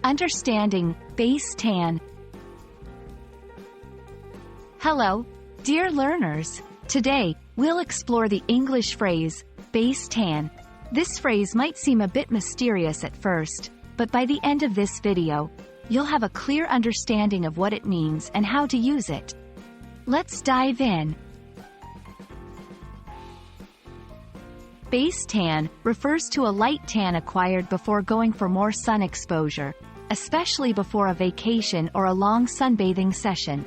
Understanding base tan. Hello, dear learners. Today, we'll explore the English phrase, base tan. This phrase might seem a bit mysterious at first, but by the end of this video, you'll have a clear understanding of what it means and how to use it. Let's dive in. Base tan refers to a light tan acquired before going for more sun exposure, especially before a vacation or a long sunbathing session.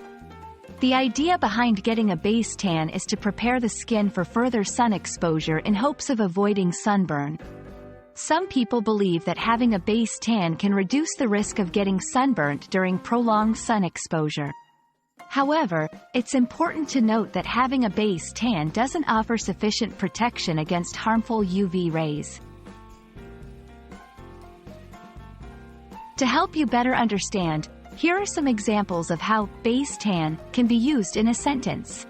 The idea behind getting a base tan is to prepare the skin for further sun exposure in hopes of avoiding sunburn. Some people believe that having a base tan can reduce the risk of getting sunburnt during prolonged sun exposure. However, it's important to note that having a base tan doesn't offer sufficient protection against harmful UV rays. To help you better understand, here are some examples of how base tan can be used in a sentence.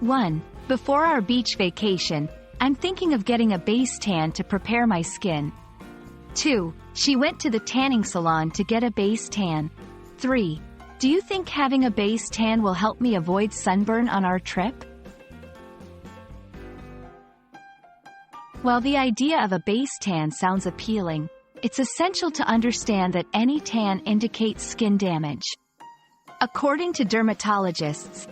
1. Before our beach vacation, I'm thinking of getting a base tan to prepare my skin. 2. She went to the tanning salon to get a base tan. 3. Do you think having a base tan will help me avoid sunburn on our trip? While the idea of a base tan sounds appealing, it's essential to understand that any tan indicates skin damage. According to dermatologists,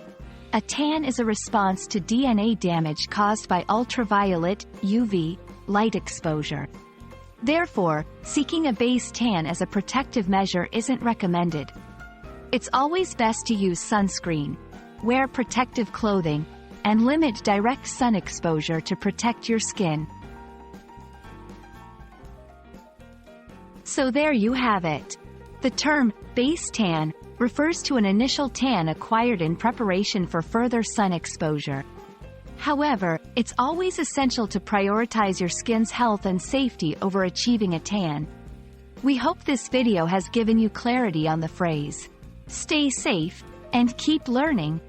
a tan is a response to DNA damage caused by ultraviolet, UV, light exposure. Therefore, seeking a base tan as a protective measure isn't recommended. It's always best to use sunscreen, wear protective clothing, and limit direct sun exposure to protect your skin. So there you have it. The term base tan refers to an initial tan acquired in preparation for further sun exposure. However, it's always essential to prioritize your skin's health and safety over achieving a tan. We hope this video has given you clarity on the phrase. Stay safe, and keep learning.